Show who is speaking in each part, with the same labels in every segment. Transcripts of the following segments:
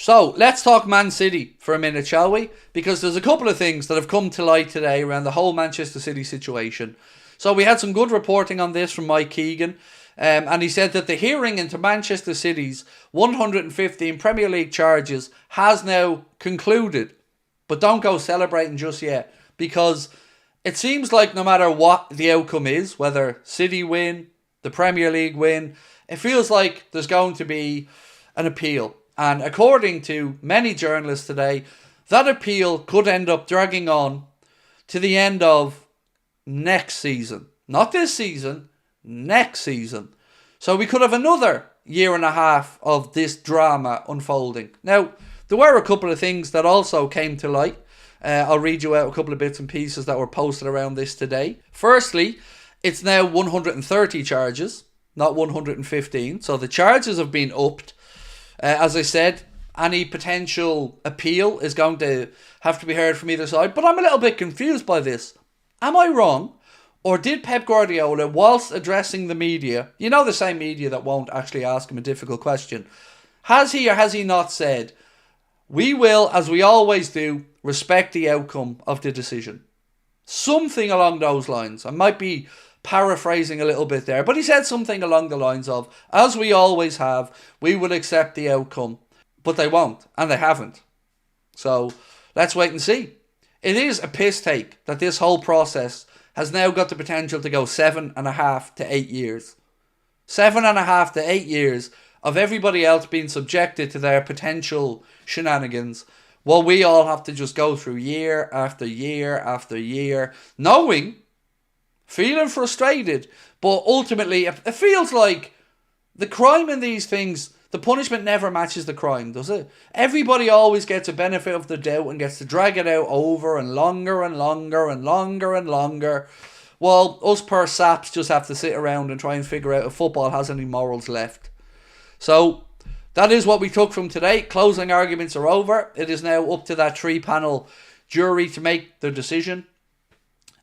Speaker 1: So let's talk Man City for a minute, shall we? Because there's a couple of things that have come to light today around the whole Manchester City situation. So we had some good reporting on this from Mike Keegan. And he said that the hearing into Manchester City's 115 Premier League charges has now concluded. But don't go celebrating just yet, because it seems like no matter what the outcome is, whether City win, the Premier League win, it feels like there's going to be an appeal. And according to many journalists today, that appeal could end up dragging on to the end of next season. Not this season, next season. So we could have another year and a half of this drama unfolding. Now, there were a couple of things that also came to light. I'll read you out a couple of bits and pieces that were posted around this today. Firstly, it's now 130 charges, not 115. So the charges have been upped. As I said, any potential appeal is going to have to be heard from either side. But I'm a little bit confused by this. Am I wrong? Or did Pep Guardiola, whilst addressing the media, you know, the same media that won't actually ask him a difficult question, has he or has he not said, we will, as we always do, respect the outcome of the decision? Something along those lines. I might be paraphrasing a little bit there, but he said something along the lines of, as we always have, we will accept the outcome. But they won't, and they haven't. So let's wait and see. It is a piss take that this whole process has now got the potential to go 7.5 to 8 years. 7.5 to 8 years of everybody else being subjected to their potential shenanigans, while we all have to just go through year after year after year, knowing, feeling frustrated, but ultimately it feels like the crime in these things, the punishment never matches the crime, does it? Everybody always gets a benefit of the doubt and gets to drag it out over and longer and longer and longer and longer, while us poor saps just have to sit around and try and figure out if football has any morals left. So that is what we took from today. Closing arguments are over. It is now up to that 3-panel jury to make their decision.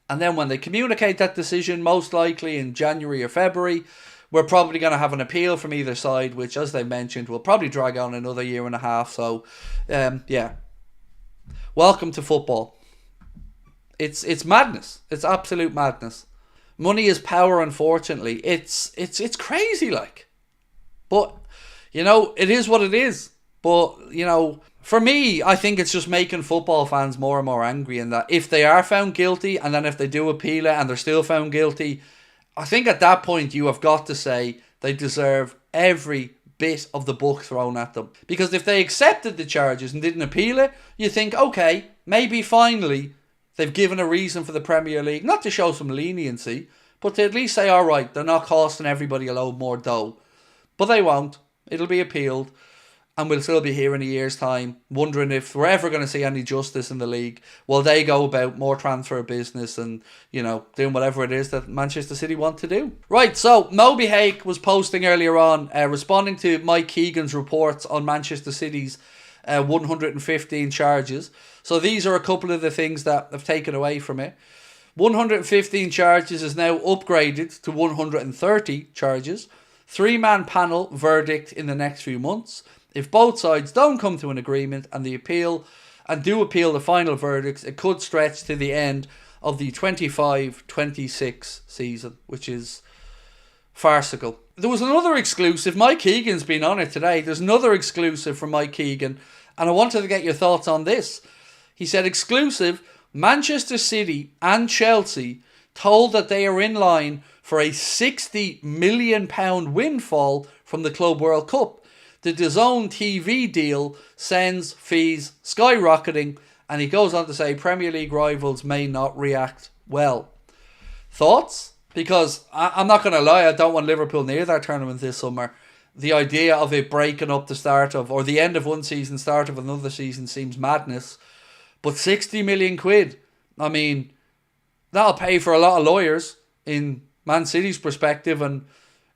Speaker 1: And then when they communicate that decision, most likely in January or February, we're probably going to have an appeal from either side, which, as they mentioned, will probably drag on another year and a half. So, yeah. Welcome to football. It's madness. It's absolute madness. Money is power, unfortunately. It's crazy, like. But, you know, it is what it is. But, you know, for me, I think it's just making football fans more and more angry, in that if they are found guilty, and then if they do appeal it and they're still found guilty, I think at that point you have got to say they deserve every bit of the book thrown at them. Because if they accepted the charges and didn't appeal it, you think, okay, maybe finally they've given a reason for the Premier League, not to show some leniency, but to at least say, alright, they're not costing everybody a load more dough. But they won't. It'll be appealed. And we'll still be here in a year's time, wondering if we're ever going to see any justice in the league while they go about more transfer business and, you know, doing whatever it is that Manchester City want to do. Right, so Moby Hake was posting earlier on, responding to Mike Keegan's reports on Manchester City's 115 charges. So these are a couple of the things that have taken away from it. 115 charges is now upgraded to 130 charges. 3-man panel verdict in the next few months. If both sides don't come to an agreement and do appeal the final verdicts, it could stretch to the end of the 25-26 season, which is farcical. There was another exclusive. Mike Keegan's been on it today. There's another exclusive from Mike Keegan, and I wanted to get your thoughts on this. He said, exclusive, Manchester City and Chelsea told that they are in line for a £60 million windfall from the Club World Cup. The DAZN TV deal sends fees skyrocketing, and he goes on to say Premier League rivals may not react well. Thoughts? Because I'm not going to lie, I don't want Liverpool near that tournament this summer. The idea of it breaking up the start of, or the end of one season, start of another season seems madness. But 60 million quid, I mean, that'll pay for a lot of lawyers in Man City's perspective, and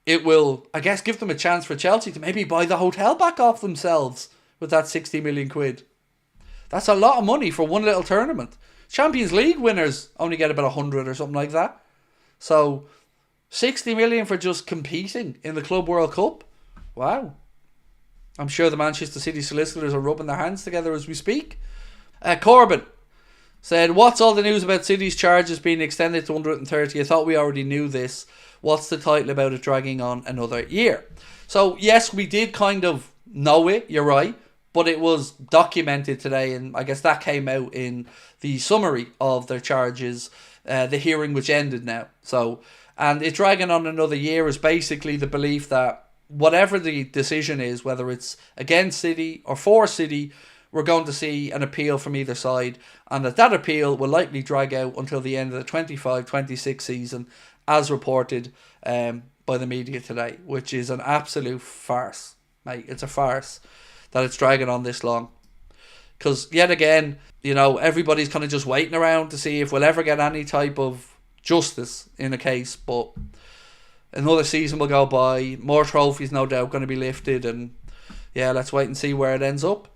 Speaker 1: it will, I guess, give them a chance for Chelsea to maybe buy the hotel back off themselves with that 60 million quid. That's a lot of money for one little tournament. Champions League winners only get about 100 or something like that. So 60 million for just competing in the Club World Cup. Wow. I'm sure the Manchester City solicitors are rubbing their hands together as we speak. Corbyn said, what's all the news about City's charges being extended to 130? I thought we already knew this. What's the title about it dragging on another year? So, yes, we did kind of know it, you're right, but it was documented today, and I guess that came out in the summary of their charges, the hearing which ended now. So, and it dragging on another year is basically the belief that whatever the decision is, whether it's against City or for City, we're going to see an appeal from either side, and that appeal will likely drag out until the end of the 25-26 season, as reported by the media today, which is an absolute farce, mate. It's a farce that it's dragging on this long. Because yet again, you know, everybody's kind of just waiting around to see if we'll ever get any type of justice in a case, but another season will go by, more trophies no doubt going to be lifted, and yeah, let's wait and see where it ends up.